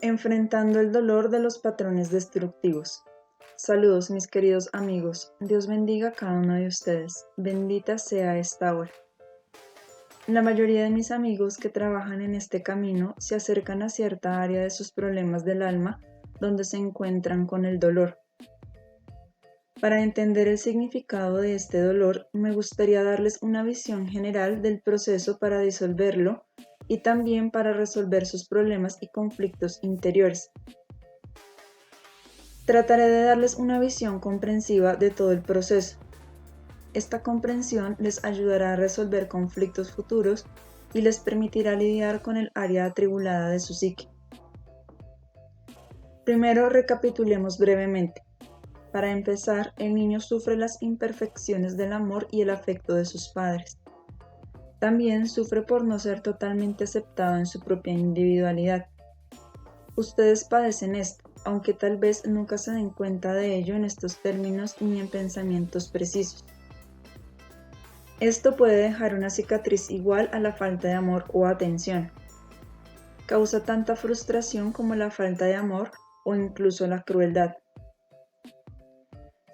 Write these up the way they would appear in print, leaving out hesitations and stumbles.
Enfrentando el dolor de los patrones destructivos. Saludos mis queridos amigos, Dios bendiga a cada uno de ustedes, bendita sea esta hora. La mayoría de mis amigos que trabajan en este camino se acercan a cierta área de sus problemas del alma donde se encuentran con el dolor. Para entender el significado de este dolor, me gustaría darles una visión general del proceso para disolverlo y también para resolver sus problemas y conflictos interiores. Trataré de darles una visión comprensiva de todo el proceso. Esta comprensión les ayudará a resolver conflictos futuros y les permitirá lidiar con el área atribulada de su psique. Primero recapitulemos brevemente. Para empezar, el niño sufre las imperfecciones del amor y el afecto de sus padres. También sufre por no ser totalmente aceptado en su propia individualidad. Ustedes padecen esto, aunque tal vez nunca se den cuenta de ello en estos términos ni en pensamientos precisos. Esto puede dejar una cicatriz igual a la falta de amor o atención. Causa tanta frustración como la falta de amor o incluso la crueldad.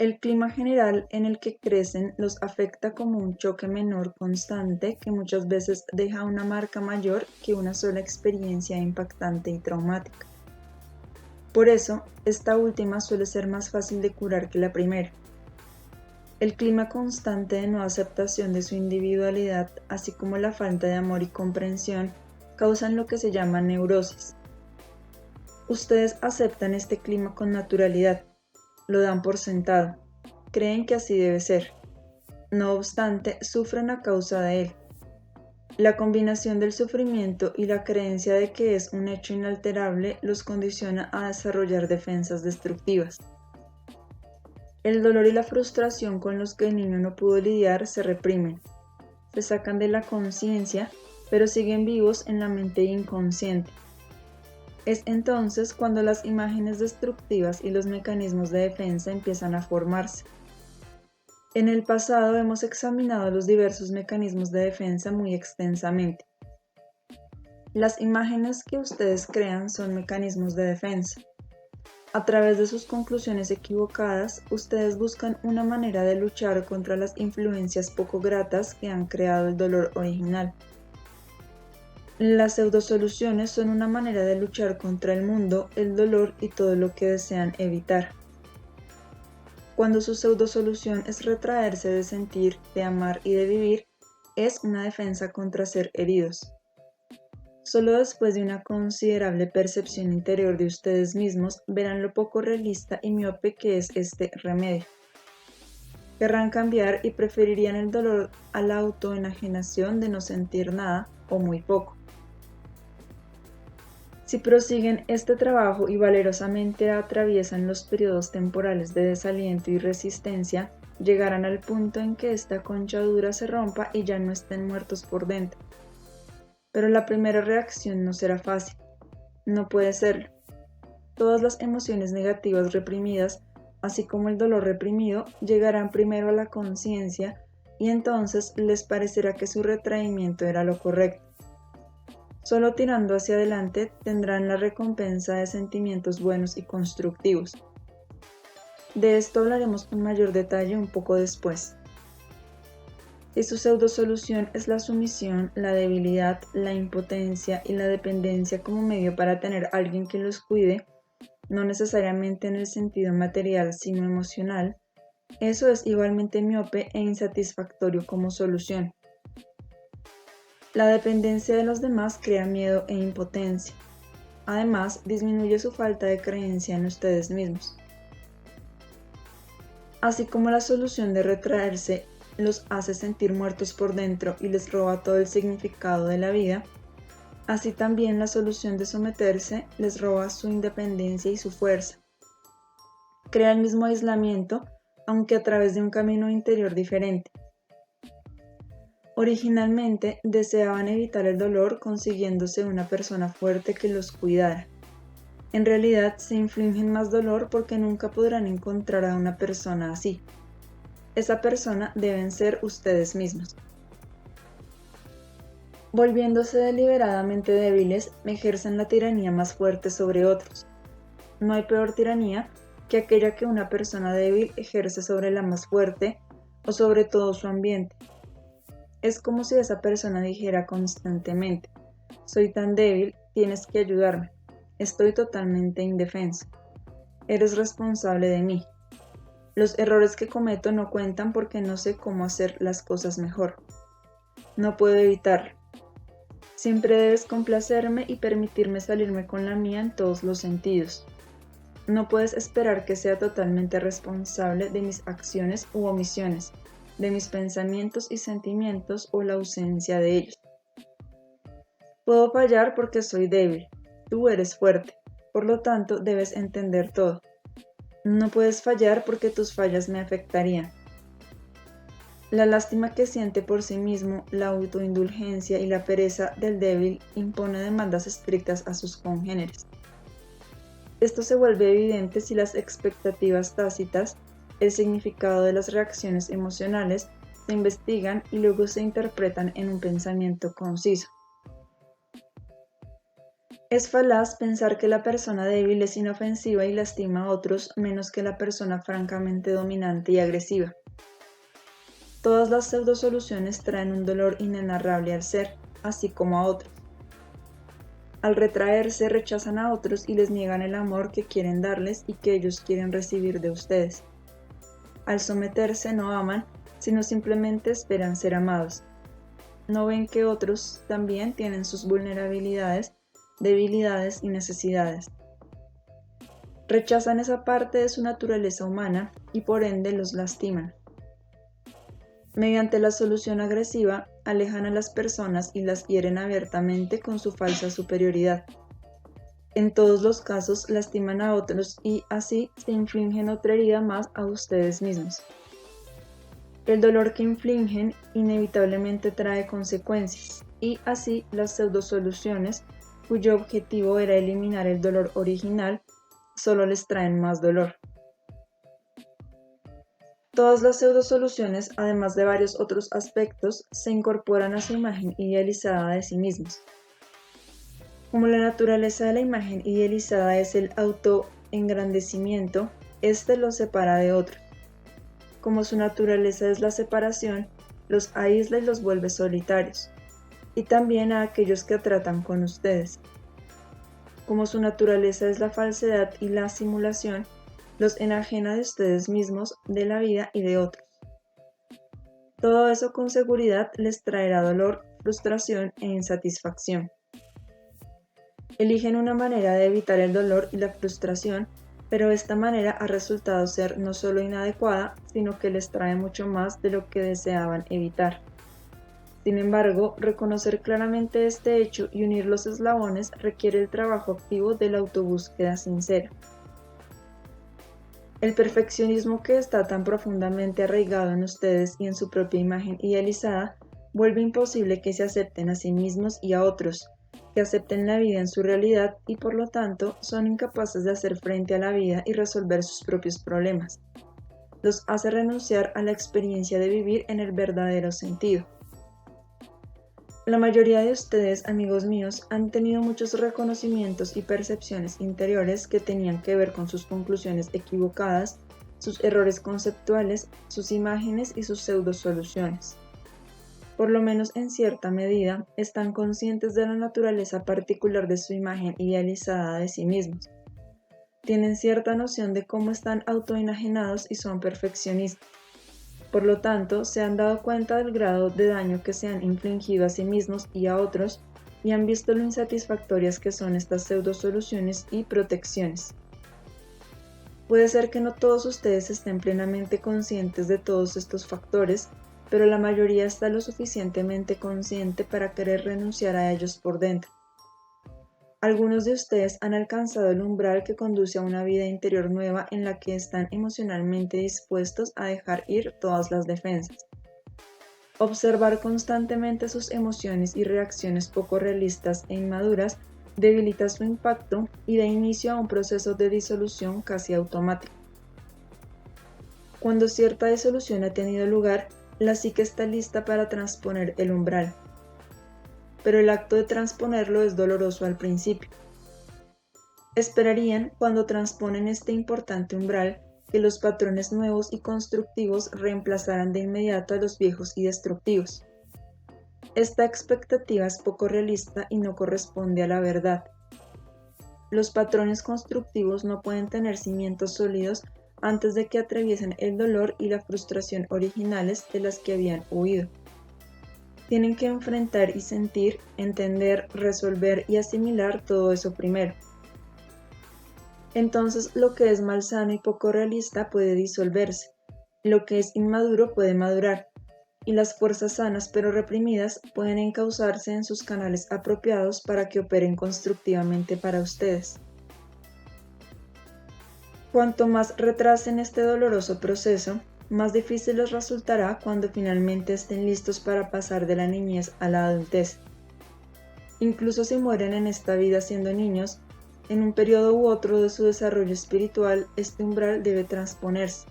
El clima general en el que crecen los afecta como un choque menor constante que muchas veces deja una marca mayor que una sola experiencia impactante y traumática. Por eso, esta última suele ser más fácil de curar que la primera. El clima constante de no aceptación de su individualidad, así como la falta de amor y comprensión, causan lo que se llama neurosis. Ustedes aceptan este clima con naturalidad, lo dan por sentado, creen que así debe ser. No obstante, sufren a causa de él. La combinación del sufrimiento y la creencia de que es un hecho inalterable los condiciona a desarrollar defensas destructivas. El dolor y la frustración con los que el niño no pudo lidiar se reprimen, se sacan de la conciencia, pero siguen vivos en la mente inconsciente. Es entonces cuando las imágenes destructivas y los mecanismos de defensa empiezan a formarse. En el pasado hemos examinado los diversos mecanismos de defensa muy extensamente. Las imágenes que ustedes crean son mecanismos de defensa. A través de sus conclusiones equivocadas, ustedes buscan una manera de luchar contra las influencias poco gratas que han creado el dolor original. Las pseudosoluciones son una manera de luchar contra el mundo, el dolor y todo lo que desean evitar. Cuando su pseudosolución es retraerse de sentir, de amar y de vivir, es una defensa contra ser heridos. Solo después de una considerable percepción interior de ustedes mismos verán lo poco realista y miope que es este remedio. Querrán cambiar y preferirían el dolor a la autoenajenación de no sentir nada o muy poco. Si prosiguen este trabajo y valerosamente atraviesan los periodos temporales de desaliento y resistencia, llegarán al punto en que esta concha dura se rompa y ya no estén muertos por dentro. Pero la primera reacción no será fácil. No puede serlo. Todas las emociones negativas reprimidas, así como el dolor reprimido, llegarán primero a la conciencia y entonces les parecerá que su retraimiento era lo correcto. Solo tirando hacia adelante tendrán la recompensa de sentimientos buenos y constructivos. De esto hablaremos con mayor detalle un poco después. Si su pseudosolución es la sumisión, la debilidad, la impotencia y la dependencia como medio para tener a alguien que los cuide, no necesariamente en el sentido material sino emocional, eso es igualmente miope e insatisfactorio como solución. La dependencia de los demás crea miedo e impotencia. Además, disminuye su falta de creencia en ustedes mismos. Así como la solución de retraerse los hace sentir muertos por dentro y les roba todo el significado de la vida, así también la solución de someterse les roba su independencia y su fuerza. Crea el mismo aislamiento, aunque a través de un camino interior diferente. Originalmente deseaban evitar el dolor consiguiéndose una persona fuerte que los cuidara. En realidad se infligen más dolor porque nunca podrán encontrar a una persona así. Esa persona deben ser ustedes mismos. Volviéndose deliberadamente débiles, ejercen la tiranía más fuerte sobre otros. No hay peor tiranía que aquella que una persona débil ejerce sobre la más fuerte o sobre todo su ambiente. Es como si esa persona dijera constantemente: soy tan débil, tienes que ayudarme. Estoy totalmente indefenso. Eres responsable de mí. Los errores que cometo no cuentan porque no sé cómo hacer las cosas mejor. No puedo evitarlo. Siempre debes complacerme y permitirme salirme con la mía en todos los sentidos. No puedes esperar que sea totalmente responsable de mis acciones u omisiones, de mis pensamientos y sentimientos o la ausencia de ellos. Puedo fallar porque soy débil. Tú eres fuerte. Por lo tanto, debes entender todo. No puedes fallar porque tus fallas me afectarían. La lástima que siente por sí mismo, la autoindulgencia y la pereza del débil impone demandas estrictas a sus congéneres. Esto se vuelve evidente si las expectativas tácitas, el significado de las reacciones emocionales, se investigan y luego se interpretan en un pensamiento conciso. Es falaz pensar que la persona débil es inofensiva y lastima a otros menos que la persona francamente dominante y agresiva. Todas las pseudosoluciones traen un dolor inenarrable al ser, así como a otros. Al retraerse, rechazan a otros y les niegan el amor que quieren darles y que ellos quieren recibir de ustedes. Al someterse, no aman, sino simplemente esperan ser amados. No ven que otros también tienen sus vulnerabilidades, debilidades y necesidades. Rechazan esa parte de su naturaleza humana y por ende los lastiman. Mediante la solución agresiva, alejan a las personas y las hieren abiertamente con su falsa superioridad. En todos los casos, lastiman a otros y así se infligen otra herida más a ustedes mismos. El dolor que infligen inevitablemente trae consecuencias, y así las pseudosoluciones, cuyo objetivo era eliminar el dolor original, solo les traen más dolor. Todas las pseudosoluciones, además de varios otros aspectos, se incorporan a su imagen idealizada de sí mismos. Como la naturaleza de la imagen idealizada es el autoengrandecimiento, éste los separa de otros. Como su naturaleza es la separación, los aísla y los vuelve solitarios, y también a aquellos que tratan con ustedes. Como su naturaleza es la falsedad y la simulación, los enajena de ustedes mismos, de la vida y de otros. Todo eso con seguridad les traerá dolor, frustración e insatisfacción. Eligen una manera de evitar el dolor y la frustración, pero esta manera ha resultado ser no solo inadecuada, sino que les trae mucho más de lo que deseaban evitar. Sin embargo, reconocer claramente este hecho y unir los eslabones requiere el trabajo activo de la autobúsqueda sincera. El perfeccionismo que está tan profundamente arraigado en ustedes y en su propia imagen idealizada vuelve imposible que se acepten a sí mismos y a otros, que acepten la vida en su realidad y por lo tanto son incapaces de hacer frente a la vida y resolver sus propios problemas. Los hace renunciar a la experiencia de vivir en el verdadero sentido. La mayoría de ustedes, amigos míos, han tenido muchos reconocimientos y percepciones interiores que tenían que ver con sus conclusiones equivocadas, sus errores conceptuales, sus imágenes y sus pseudosoluciones. Por lo menos en cierta medida, están conscientes de la naturaleza particular de su imagen idealizada de sí mismos. Tienen cierta noción de cómo están autoenajenados y son perfeccionistas. Por lo tanto, se han dado cuenta del grado de daño que se han infligido a sí mismos y a otros y han visto lo insatisfactorias que son estas pseudosoluciones y protecciones. Puede ser que no todos ustedes estén plenamente conscientes de todos estos factores, pero la mayoría está lo suficientemente consciente para querer renunciar a ellos por dentro. Algunos de ustedes han alcanzado el umbral que conduce a una vida interior nueva en la que están emocionalmente dispuestos a dejar ir todas las defensas. Observar constantemente sus emociones y reacciones poco realistas e inmaduras debilita su impacto y da inicio a un proceso de disolución casi automático. Cuando cierta disolución ha tenido lugar, la psique está lista para transponer el umbral. pero el acto de transponerlo es doloroso al principio. Esperarían, cuando transponen este importante umbral, que los patrones nuevos y constructivos reemplazaran de inmediato a los viejos y destructivos. Esta expectativa es poco realista y no corresponde a la verdad. Los patrones constructivos no pueden tener cimientos sólidos antes de que atraviesen el dolor y la frustración originales de las que habían huido. Tienen que enfrentar y sentir, entender, resolver y asimilar todo eso primero. Entonces lo que es malsano y poco realista puede disolverse, lo que es inmaduro puede madurar, y las fuerzas sanas pero reprimidas pueden encauzarse en sus canales apropiados para que operen constructivamente para ustedes. Cuanto más retrasen este doloroso proceso, más difícil les resultará cuando finalmente estén listos para pasar de la niñez a la adultez. Incluso si mueren en esta vida siendo niños, en un periodo u otro de su desarrollo espiritual, este umbral debe transponerse.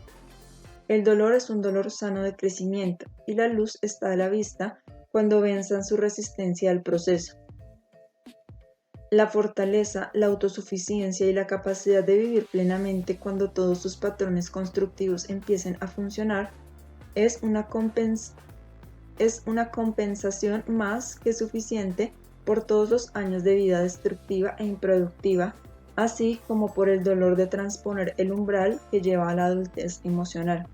El dolor es un dolor sano de crecimiento, y la luz está a la vista cuando venzan su resistencia al proceso. La fortaleza, la autosuficiencia y la capacidad de vivir plenamente cuando todos sus patrones constructivos empiecen a funcionar es una compensación más que suficiente por todos los años de vida destructiva e improductiva, así como por el dolor de transponer el umbral que lleva a la adultez emocional.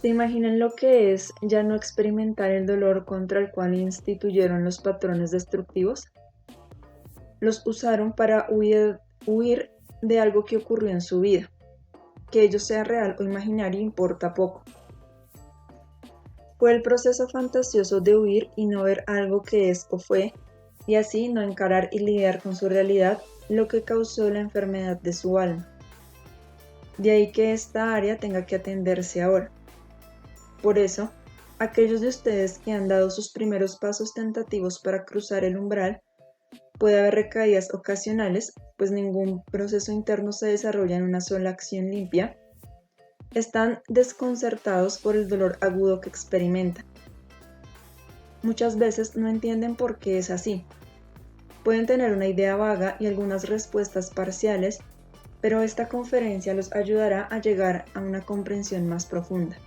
¿Se imaginan lo que es ya no experimentar el dolor contra el cual instituyeron los patrones destructivos? Los usaron para huir de algo que ocurrió en su vida. Que ello sea real o imaginario importa poco. Fue el proceso fantasioso de huir y no ver algo que es o fue, y así no encarar y lidiar con su realidad, lo que causó la enfermedad de su alma. De ahí que esta área tenga que atenderse ahora. Por eso, aquellos de ustedes que han dado sus primeros pasos tentativos para cruzar el umbral, puede haber recaídas ocasionales, pues ningún proceso interno se desarrolla en una sola acción limpia. Están desconcertados por el dolor agudo que experimentan. Muchas veces no entienden por qué es así. Pueden tener una idea vaga y algunas respuestas parciales, pero esta conferencia los ayudará a llegar a una comprensión más profunda.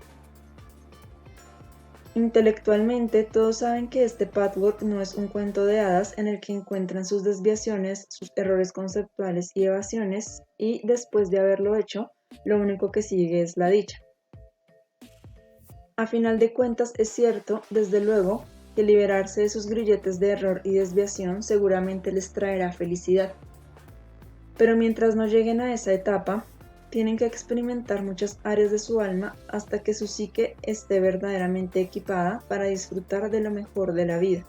Intelectualmente, todos saben que este patchwork no es un cuento de hadas en el que encuentran sus desviaciones, sus errores conceptuales y evasiones, y después de haberlo hecho, lo único que sigue es la dicha. A final de cuentas, es cierto, desde luego, que liberarse de sus grilletes de error y desviación seguramente les traerá felicidad. Pero mientras no lleguen a esa etapa, tienen que experimentar muchas áreas de su alma hasta que su psique esté verdaderamente equipada para disfrutar de lo mejor de la vida.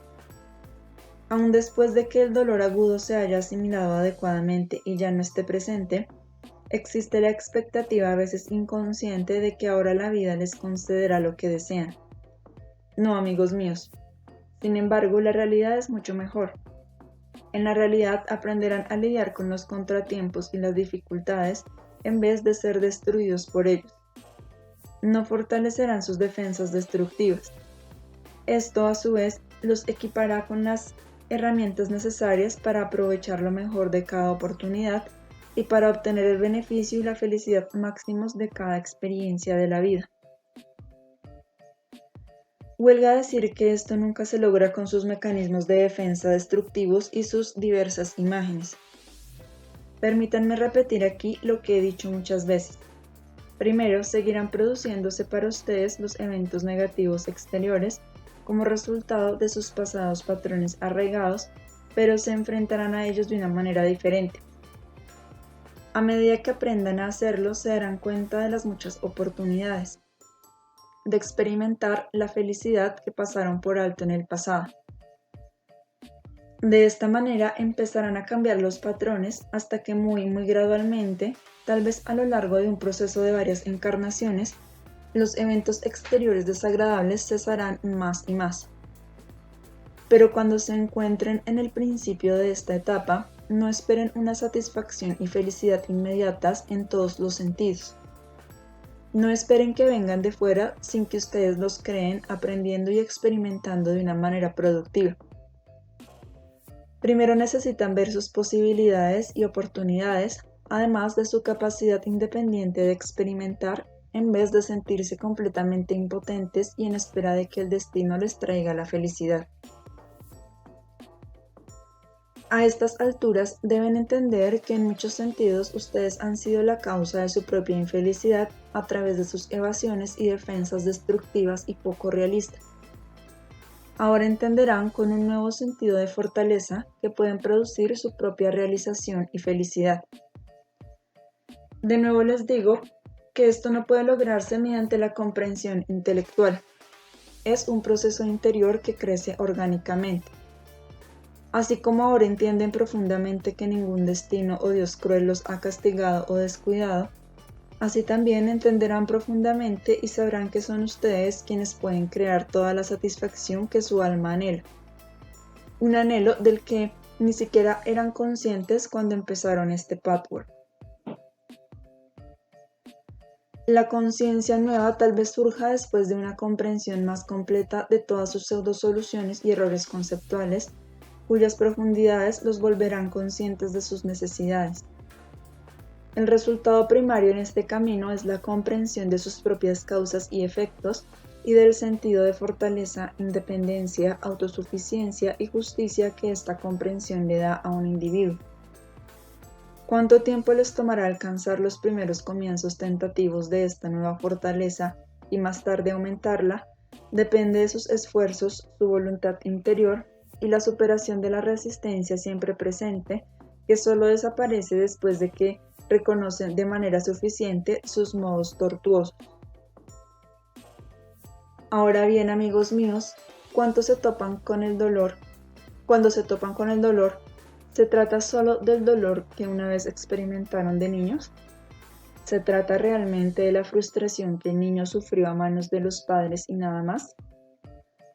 Aun después de que el dolor agudo se haya asimilado adecuadamente y ya no esté presente, existe la expectativa a veces inconsciente de que ahora la vida les concederá lo que desean. No, amigos míos. Sin embargo, la realidad es mucho mejor. En la realidad aprenderán a lidiar con los contratiempos y las dificultades en vez de ser destruidos por ellos. No fortalecerán sus defensas destructivas. Esto, a su vez, los equipará con las herramientas necesarias para aprovechar lo mejor de cada oportunidad y para obtener el beneficio y la felicidad máximos de cada experiencia de la vida. Huelga decir que esto nunca se logra con sus mecanismos de defensa destructivos y sus diversas imágenes. Permítanme repetir aquí lo que he dicho muchas veces. Primero, seguirán produciéndose para ustedes los eventos negativos exteriores como resultado de sus pasados patrones arraigados, pero se enfrentarán a ellos de una manera diferente. A medida que aprendan a hacerlo, se darán cuenta de las muchas oportunidades de experimentar la felicidad que pasaron por alto en el pasado. De esta manera empezarán a cambiar los patrones hasta que muy gradualmente, tal vez a lo largo de un proceso de varias encarnaciones, los eventos exteriores desagradables cesarán más y más. Pero cuando se encuentren en el principio de esta etapa, no esperen una satisfacción y felicidad inmediatas en todos los sentidos. No esperen que vengan de fuera sin que ustedes los creen aprendiendo y experimentando de una manera productiva. Primero necesitan ver sus posibilidades y oportunidades, además de su capacidad independiente de experimentar, en vez de sentirse completamente impotentes y en espera de que el destino les traiga la felicidad. A estas alturas deben entender que en muchos sentidos ustedes han sido la causa de su propia infelicidad a través de sus evasiones y defensas destructivas y poco realistas. Ahora entenderán con un nuevo sentido de fortaleza que pueden producir su propia realización y felicidad. De nuevo les digo que esto no puede lograrse mediante la comprensión intelectual. Es un proceso interior que crece orgánicamente. Así como ahora entienden profundamente que ningún destino o Dios cruel los ha castigado o descuidado, así también entenderán profundamente y sabrán que son ustedes quienes pueden crear toda la satisfacción que su alma anhela. Un anhelo del que ni siquiera eran conscientes cuando empezaron este patchwork. La conciencia nueva tal vez surja después de una comprensión más completa de todas sus pseudosoluciones y errores conceptuales, cuyas profundidades los volverán conscientes de sus necesidades. El resultado primario en este camino es la comprensión de sus propias causas y efectos y del sentido de fortaleza, independencia, autosuficiencia y justicia que esta comprensión le da a un individuo. ¿Cuánto tiempo les tomará alcanzar los primeros comienzos tentativos de esta nueva fortaleza y más tarde aumentarla? Depende de sus esfuerzos, su voluntad interior y la superación de la resistencia siempre presente, que solo desaparece después de que reconocen de manera suficiente sus modos tortuosos. Ahora bien, amigos míos, ¿cuánto se topan con el dolor? Cuando se topan con el dolor, ¿se trata solo del dolor que una vez experimentaron de niños? ¿Se trata realmente de la frustración que el niño sufrió a manos de los padres y nada más?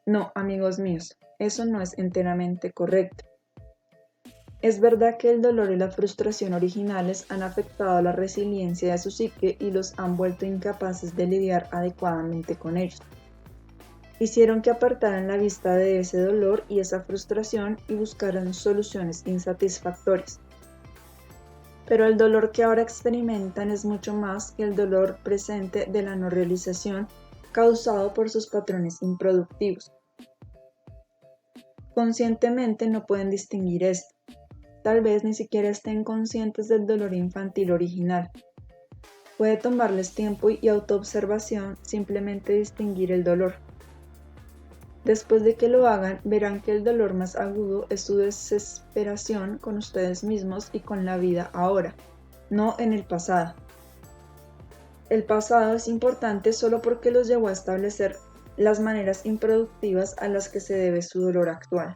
No, amigos míos, eso no es enteramente correcto. Es verdad que el dolor y la frustración originales han afectado la resiliencia de su psique y los han vuelto incapaces de lidiar adecuadamente con ellos. Hicieron que apartaran la vista de ese dolor y esa frustración y buscaran soluciones insatisfactorias. Pero el dolor que ahora experimentan es mucho más que el dolor presente de la no realización causado por sus patrones improductivos. Conscientemente no pueden distinguir esto. Tal vez ni siquiera estén conscientes del dolor infantil original. Puede tomarles tiempo y autoobservación simplemente distinguir el dolor. Después de que lo hagan, verán que el dolor más agudo es su desesperación con ustedes mismos y con la vida ahora, no en el pasado. El pasado es importante solo porque los llevó a establecer las maneras improductivas a las que se debe su dolor actual.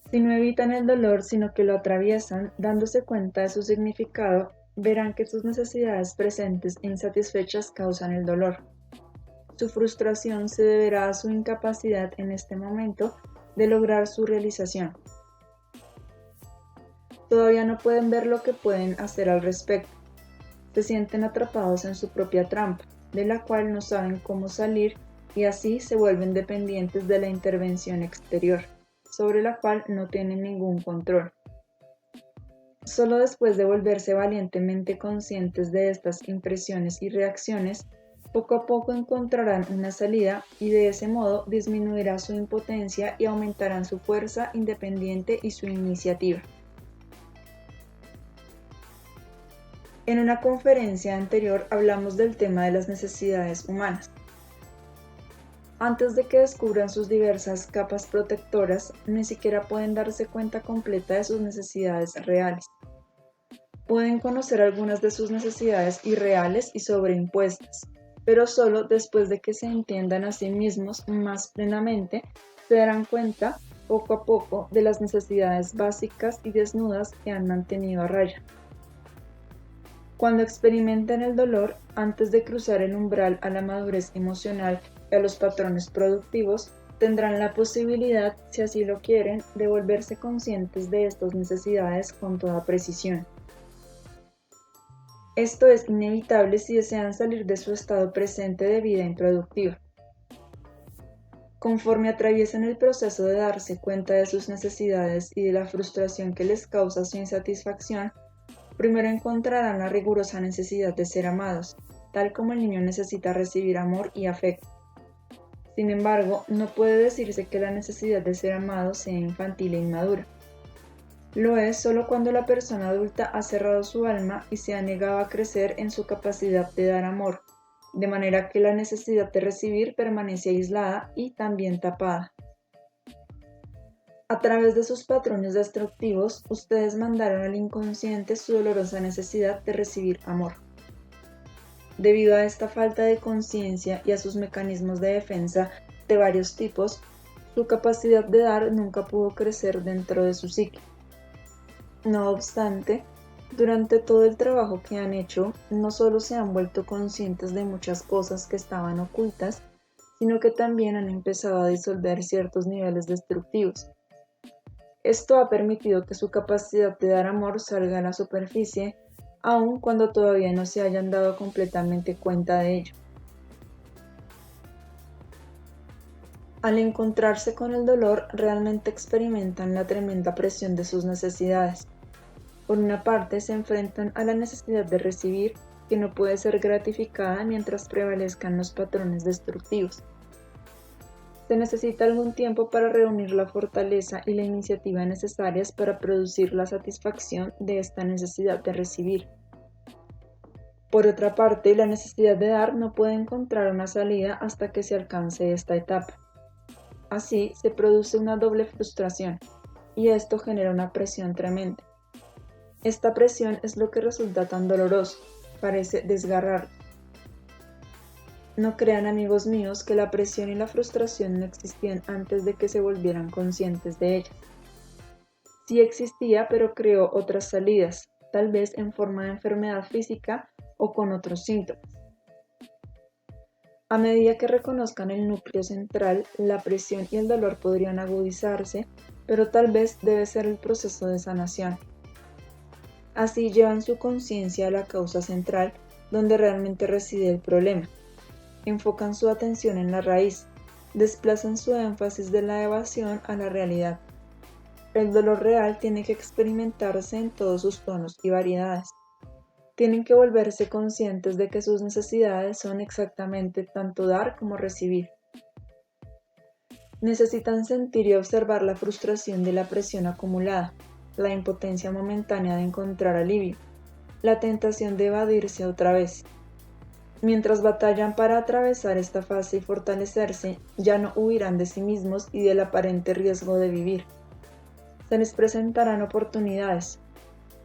Si no evitan el dolor, sino que lo atraviesan, dándose cuenta de su significado, verán que sus necesidades presentes e insatisfechas causan el dolor. Su frustración se deberá a su incapacidad en este momento de lograr su realización. Todavía no pueden ver lo que pueden hacer al respecto. Se sienten atrapados en su propia trampa, de la cual no saben cómo salir y así se vuelven dependientes de la intervención exterior, sobre la cual no tienen ningún control. Solo después de volverse valientemente conscientes de estas impresiones y reacciones, poco a poco encontrarán una salida y de ese modo disminuirá su impotencia y aumentarán su fuerza independiente y su iniciativa. En una conferencia anterior hablamos del tema de las necesidades humanas. Antes de que descubran sus diversas capas protectoras, ni siquiera pueden darse cuenta completa de sus necesidades reales. Pueden conocer algunas de sus necesidades irreales y sobreimpuestas, pero solo después de que se entiendan a sí mismos más plenamente, se darán cuenta, poco a poco, de las necesidades básicas y desnudas que han mantenido a raya. Cuando experimenten el dolor, antes de cruzar el umbral a la madurez emocional y a los patrones productivos, tendrán la posibilidad, si así lo quieren, de volverse conscientes de estas necesidades con toda precisión. Esto es inevitable si desean salir de su estado presente de vida improductiva. Conforme atraviesan el proceso de darse cuenta de sus necesidades y de la frustración que les causa su insatisfacción, primero encontrarán la rigurosa necesidad de ser amados, tal como el niño necesita recibir amor y afecto. Sin embargo, no puede decirse que la necesidad de ser amado sea infantil e inmadura. Lo es solo cuando la persona adulta ha cerrado su alma y se ha negado a crecer en su capacidad de dar amor, de manera que la necesidad de recibir permanece aislada y también tapada. A través de sus patrones destructivos, ustedes mandaron al inconsciente su dolorosa necesidad de recibir amor. Debido a esta falta de conciencia y a sus mecanismos de defensa de varios tipos, su capacidad de dar nunca pudo crecer dentro de su psique. No obstante, durante todo el trabajo que han hecho, no solo se han vuelto conscientes de muchas cosas que estaban ocultas, sino que también han empezado a disolver ciertos niveles destructivos. Esto ha permitido que su capacidad de dar amor salga a la superficie, aun cuando todavía no se hayan dado completamente cuenta de ello. Al encontrarse con el dolor, realmente experimentan la tremenda presión de sus necesidades. Por una parte, se enfrentan a la necesidad de recibir, que no puede ser gratificada mientras prevalezcan los patrones destructivos. Se necesita algún tiempo para reunir la fortaleza y la iniciativa necesarias para producir la satisfacción de esta necesidad de recibir. Por otra parte, la necesidad de dar no puede encontrar una salida hasta que se alcance esta etapa. Así, se produce una doble frustración, y esto genera una presión tremenda. Esta presión es lo que resulta tan doloroso, parece desgarrar. No crean, amigos míos, que la presión y la frustración no existían antes de que se volvieran conscientes de ellas. Sí existía, pero creó otras salidas, tal vez en forma de enfermedad física o con otros síntomas. A medida que reconozcan el núcleo central, la presión y el dolor podrían agudizarse, pero tal vez debe ser el proceso de sanación. Así llevan su conciencia a la causa central, donde realmente reside el problema. Enfocan su atención en la raíz, desplazan su énfasis de la evasión a la realidad. El dolor real tiene que experimentarse en todos sus tonos y variedades. Tienen que volverse conscientes de que sus necesidades son exactamente tanto dar como recibir. Necesitan sentir y observar la frustración de la presión acumulada, la impotencia momentánea de encontrar alivio, la tentación de evadirse otra vez. Mientras batallan para atravesar esta fase y fortalecerse, ya no huirán de sí mismos y del aparente riesgo de vivir. Se les presentarán oportunidades,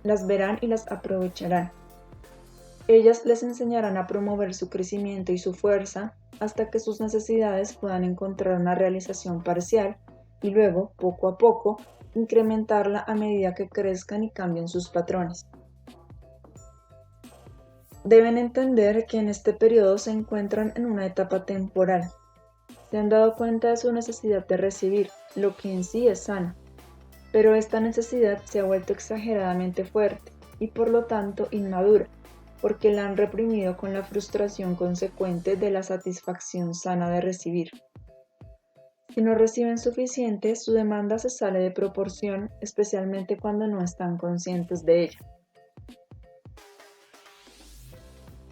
las verán y las aprovecharán. Ellas les enseñarán a promover su crecimiento y su fuerza hasta que sus necesidades puedan encontrar una realización parcial y luego, poco a poco, incrementarla a medida que crezcan y cambien sus patrones. Deben entender que en este periodo se encuentran en una etapa temporal. Se han dado cuenta de su necesidad de recibir, lo que en sí es sano, pero esta necesidad se ha vuelto exageradamente fuerte y por lo tanto inmadura, porque la han reprimido con la frustración consecuente de la satisfacción sana de recibir. Si no reciben suficiente, su demanda se sale de proporción, especialmente cuando no están conscientes de ella.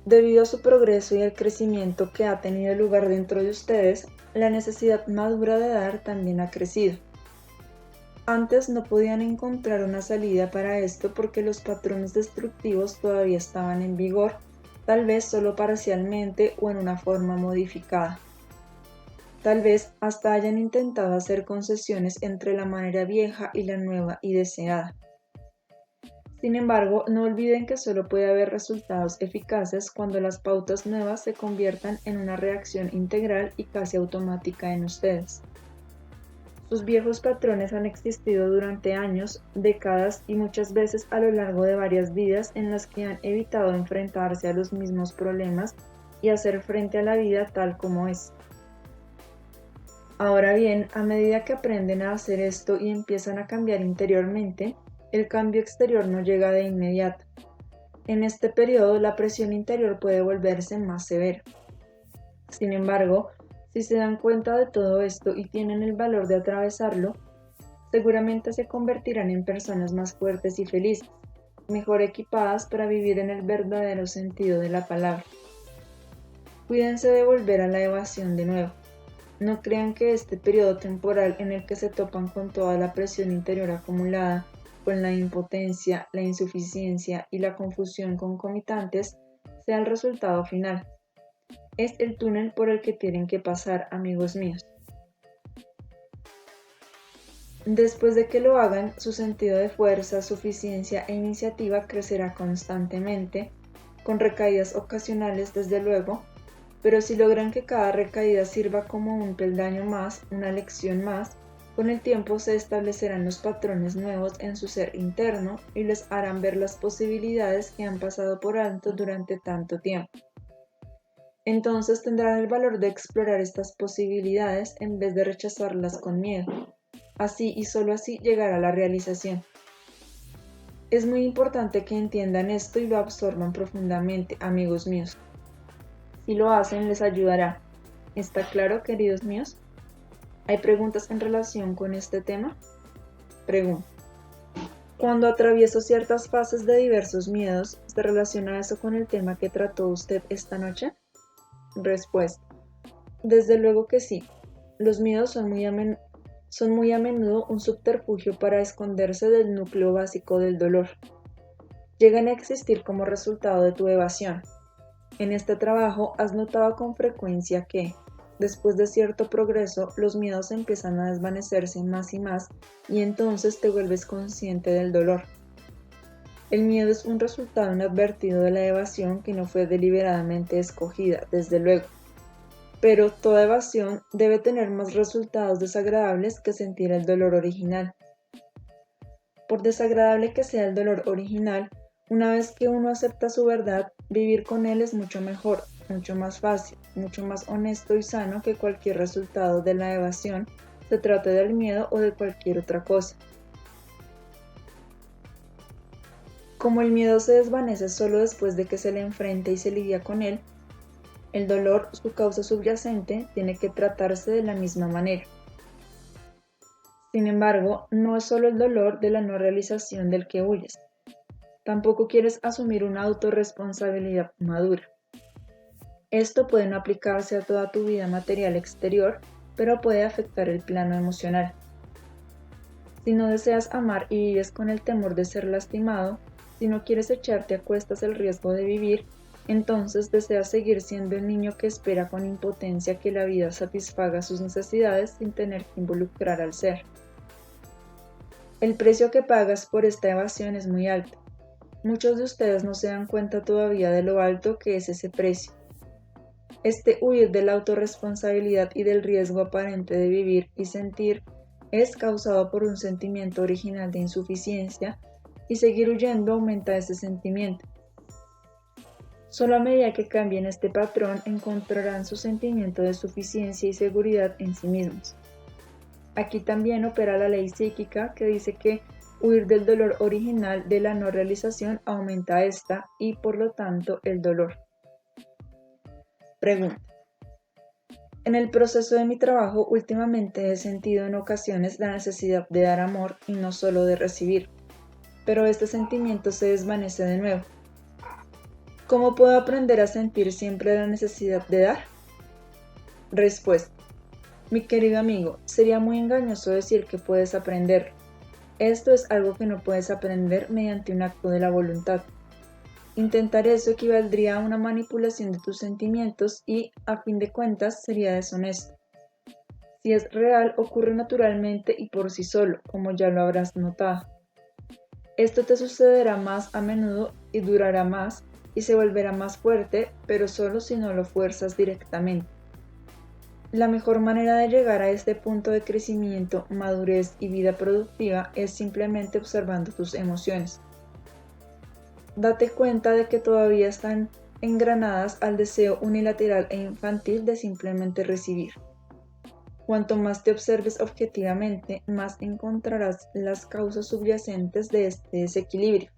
Debido a su progreso y el crecimiento que ha tenido lugar dentro de ustedes, la necesidad madura de dar también ha crecido. Antes no podían encontrar una salida para esto porque los patrones destructivos todavía estaban en vigor, tal vez solo parcialmente o en una forma modificada. Tal vez hasta hayan intentado hacer concesiones entre la manera vieja y la nueva y deseada. Sin embargo, no olviden que solo puede haber resultados eficaces cuando las pautas nuevas se conviertan en una reacción integral y casi automática en ustedes. Sus viejos patrones han existido durante años, décadas y muchas veces a lo largo de varias vidas en las que han evitado enfrentarse a los mismos problemas y hacer frente a la vida tal como es. Ahora bien, a medida que aprenden a hacer esto y empiezan a cambiar interiormente, el cambio exterior no llega de inmediato. En este periodo la presión interior puede volverse más severa. Sin embargo, si se dan cuenta de todo esto y tienen el valor de atravesarlo, seguramente se convertirán en personas más fuertes y felices, mejor equipadas para vivir en el verdadero sentido de la palabra. Cuídense de volver a la evasión de nuevo. No crean que este periodo temporal en el que se topan con toda la presión interior acumulada, con la impotencia, la insuficiencia y la confusión concomitantes, sea el resultado final. Es el túnel por el que tienen que pasar, amigos míos. Después de que lo hagan, su sentido de fuerza, suficiencia e iniciativa crecerá constantemente, con recaídas ocasionales desde luego, pero si logran que cada recaída sirva como un peldaño más, una lección más, con el tiempo se establecerán los patrones nuevos en su ser interno y les harán ver las posibilidades que han pasado por alto durante tanto tiempo. Entonces tendrán el valor de explorar estas posibilidades en vez de rechazarlas con miedo. Así y solo así llegará a la realización. Es muy importante que entiendan esto y lo absorban profundamente, amigos míos. Si lo hacen, les ayudará. ¿Está claro, queridos míos? ¿Hay preguntas en relación con este tema? Pregunta. Cuando atravieso ciertas fases de diversos miedos, ¿se relaciona eso con el tema que trató usted esta noche? Respuesta. Desde luego que sí. Los miedos son muy a menudo un subterfugio para esconderse del núcleo básico del dolor. Llegan a existir como resultado de tu evasión. En este trabajo has notado con frecuencia que, después de cierto progreso, los miedos empiezan a desvanecerse más y más y entonces te vuelves consciente del dolor. El miedo es un resultado inadvertido de la evasión que no fue deliberadamente escogida, desde luego. Pero toda evasión debe tener más resultados desagradables que sentir el dolor original. Por desagradable que sea el dolor original, una vez que uno acepta su verdad, vivir con él es mucho mejor, mucho más fácil, mucho más honesto y sano que cualquier resultado de la evasión, se trate del miedo o de cualquier otra cosa. Como el miedo se desvanece solo después de que se le enfrenta y se lidia con él, el dolor, su causa subyacente, tiene que tratarse de la misma manera. Sin embargo, no es solo el dolor de la no realización del que huyes. Tampoco quieres asumir una autorresponsabilidad madura. Esto puede no aplicarse a toda tu vida material exterior, pero puede afectar el plano emocional. Si no deseas amar y vives con el temor de ser lastimado, si no quieres echarte a cuestas el riesgo de vivir, entonces deseas seguir siendo el niño que espera con impotencia que la vida satisfaga sus necesidades sin tener que involucrar al ser. El precio que pagas por esta evasión es muy alto. Muchos de ustedes no se dan cuenta todavía de lo alto que es ese precio. Este huir de la autorresponsabilidad y del riesgo aparente de vivir y sentir es causado por un sentimiento original de insuficiencia y seguir huyendo aumenta ese sentimiento. Solo a medida que cambien este patrón encontrarán su sentimiento de suficiencia y seguridad en sí mismos. Aquí también opera la ley psíquica que dice que huir del dolor original de la no realización aumenta esta y por lo tanto el dolor. Pregunta. En el proceso de mi trabajo últimamente he sentido en ocasiones la necesidad de dar amor y no solo de recibir, pero este sentimiento se desvanece de nuevo. ¿Cómo puedo aprender a sentir siempre la necesidad de dar? Respuesta. Mi querido amigo, sería muy engañoso decir que puedes aprender. Esto es algo que no puedes aprender mediante un acto de la voluntad. Intentar eso equivaldría a una manipulación de tus sentimientos y, a fin de cuentas, sería deshonesto. Si es real, ocurre naturalmente y por sí solo, como ya lo habrás notado. Esto te sucederá más a menudo y durará más y se volverá más fuerte, pero solo si no lo fuerzas directamente. La mejor manera de llegar a este punto de crecimiento, madurez y vida productiva es simplemente observando tus emociones. Date cuenta de que todavía están engranadas al deseo unilateral e infantil de simplemente recibir. Cuanto más te observes objetivamente, más encontrarás las causas subyacentes de este desequilibrio.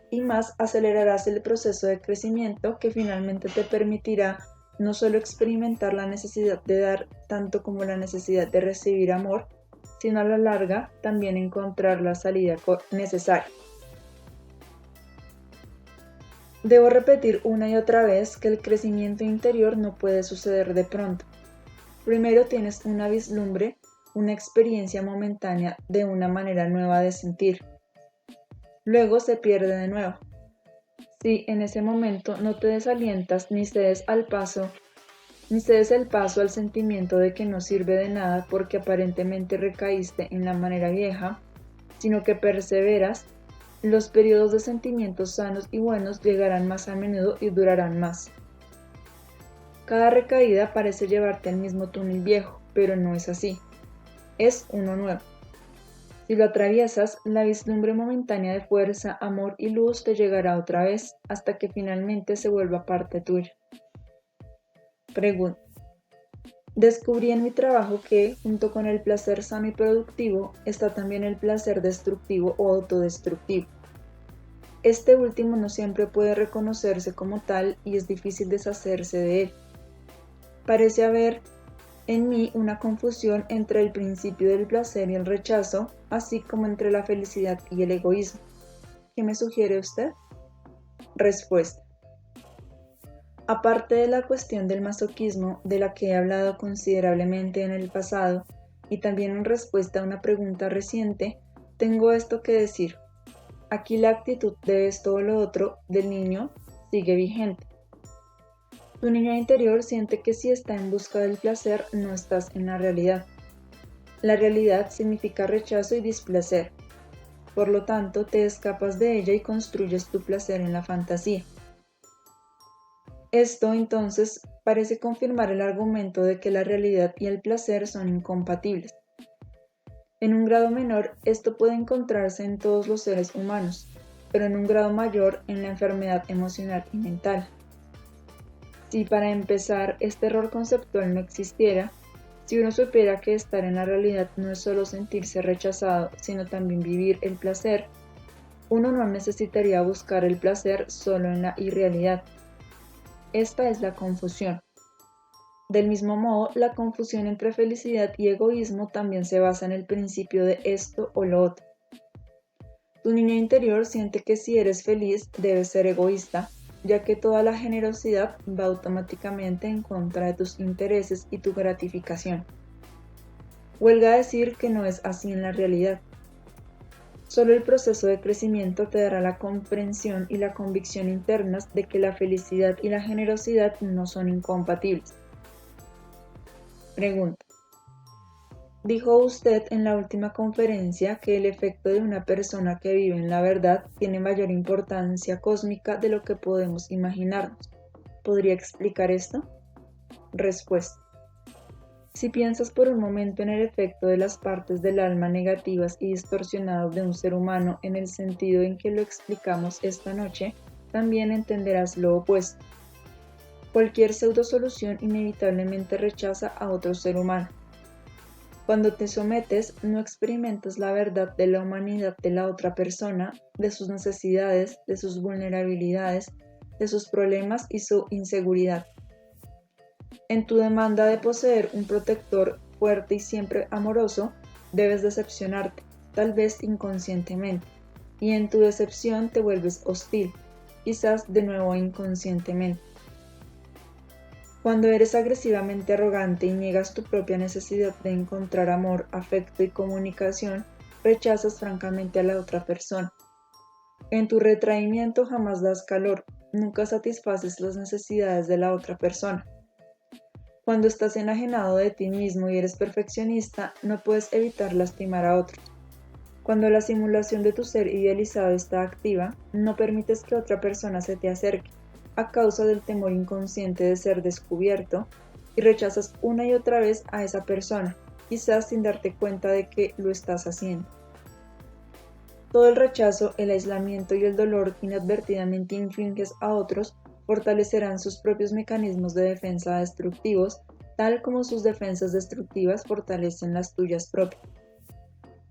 y más acelerarás el proceso de crecimiento que finalmente te permitirá no solo experimentar la necesidad de dar tanto como la necesidad de recibir amor, sino a la larga también encontrar la salida necesaria. Debo repetir una y otra vez que el crecimiento interior no puede suceder de pronto. Primero tienes una vislumbre, una experiencia momentánea de una manera nueva de sentir. Luego se pierde de nuevo. Si en ese momento no te desalientas ni cedes el paso al sentimiento de que no sirve de nada porque aparentemente recaíste en la manera vieja, sino que perseveras, los periodos de sentimientos sanos y buenos llegarán más a menudo y durarán más. Cada recaída parece llevarte al mismo túnel viejo, pero no es así. Es uno nuevo. Si lo atraviesas, la vislumbre momentánea de fuerza, amor y luz te llegará otra vez, hasta que finalmente se vuelva parte tuya. Pregunta. Descubrí en mi trabajo que, junto con el placer sano y productivo, está también el placer destructivo o autodestructivo. Este último no siempre puede reconocerse como tal y es difícil deshacerse de él. Parece haber en mí una confusión entre el principio del placer y el rechazo, así como entre la felicidad y el egoísmo. ¿Qué me sugiere usted? Respuesta. Aparte de la cuestión del masoquismo, de la que he hablado considerablemente en el pasado, y también en respuesta a una pregunta reciente, tengo esto que decir. Aquí la actitud de esto o lo otro del niño sigue vigente. Tu niño interior siente que si está en busca del placer, no estás en la realidad. La realidad significa rechazo y displacer. Por lo tanto, te escapas de ella y construyes tu placer en la fantasía. Esto, entonces, parece confirmar el argumento de que la realidad y el placer son incompatibles. En un grado menor, esto puede encontrarse en todos los seres humanos, pero en un grado mayor en la enfermedad emocional y mental. Si para empezar este error conceptual no existiera, si uno supiera que estar en la realidad no es solo sentirse rechazado, sino también vivir el placer, uno no necesitaría buscar el placer solo en la irrealidad. Esta es la confusión. Del mismo modo, la confusión entre felicidad y egoísmo también se basa en el principio de esto o lo otro. Tu niño interior siente que si eres feliz debes ser egoísta, ya que toda la generosidad va automáticamente en contra de tus intereses y tu gratificación. Huelga decir que no es así en la realidad. Solo el proceso de crecimiento te dará la comprensión y la convicción internas de que la felicidad y la generosidad no son incompatibles. Pregunta. Dijo usted en la última conferencia que el efecto de una persona que vive en la verdad tiene mayor importancia cósmica de lo que podemos imaginarnos. ¿Podría explicar esto? Respuesta. Si piensas por un momento en el efecto de las partes del alma negativas y distorsionadas de un ser humano en el sentido en que lo explicamos esta noche, también entenderás lo opuesto. Cualquier pseudosolución inevitablemente rechaza a otro ser humano. Cuando te sometes, no experimentas la verdad de la humanidad de la otra persona, de sus necesidades, de sus vulnerabilidades, de sus problemas y su inseguridad. En tu demanda de poseer un protector fuerte y siempre amoroso, debes decepcionarte, tal vez inconscientemente, y en tu decepción te vuelves hostil, quizás de nuevo inconscientemente. Cuando eres agresivamente arrogante y niegas tu propia necesidad de encontrar amor, afecto y comunicación, rechazas francamente a la otra persona. En tu retraimiento jamás das calor, nunca satisfaces las necesidades de la otra persona. Cuando estás enajenado de ti mismo y eres perfeccionista, no puedes evitar lastimar a otros. Cuando la simulación de tu ser idealizado está activa, no permites que otra persona se te acerque, a causa del temor inconsciente de ser descubierto, y rechazas una y otra vez a esa persona, quizás sin darte cuenta de que lo estás haciendo. Todo el rechazo, el aislamiento y el dolor que inadvertidamente infliges a otros fortalecerán sus propios mecanismos de defensa destructivos, tal como sus defensas destructivas fortalecen las tuyas propias.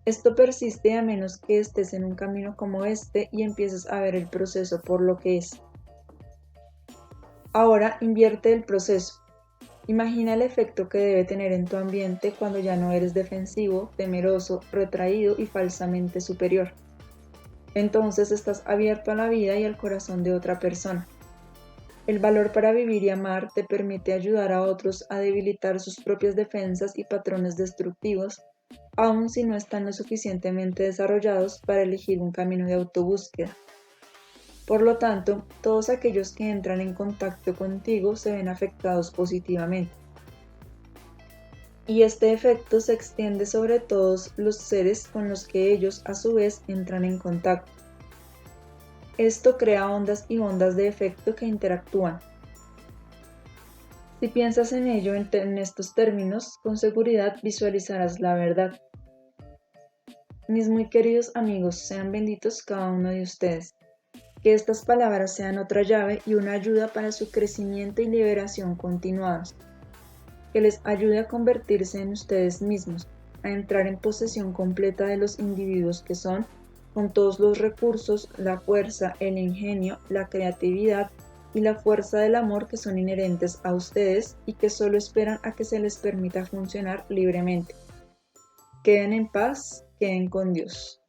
Esto persiste a menos que estés en un camino como este y empieces a ver el proceso por lo que es. Ahora invierte el proceso. Imagina el efecto que debe tener en tu ambiente cuando ya no eres defensivo, temeroso, retraído y falsamente superior. Entonces estás abierto a la vida y al corazón de otra persona. El valor para vivir y amar te permite ayudar a otros a debilitar sus propias defensas y patrones destructivos, aun si no están lo suficientemente desarrollados para elegir un camino de autobúsqueda. Por lo tanto, todos aquellos que entran en contacto contigo se ven afectados positivamente. Y este efecto se extiende sobre todos los seres con los que ellos a su vez entran en contacto. Esto crea ondas y ondas de efecto que interactúan. Si piensas en ello en estos términos, con seguridad visualizarás la verdad. Mis muy queridos amigos, sean benditos cada uno de ustedes. Que estas palabras sean otra llave y una ayuda para su crecimiento y liberación continuados. Que les ayude a convertirse en ustedes mismos, a entrar en posesión completa de los individuos que son, con todos los recursos, la fuerza, el ingenio, la creatividad y la fuerza del amor que son inherentes a ustedes y que solo esperan a que se les permita funcionar libremente. Queden en paz, queden con Dios.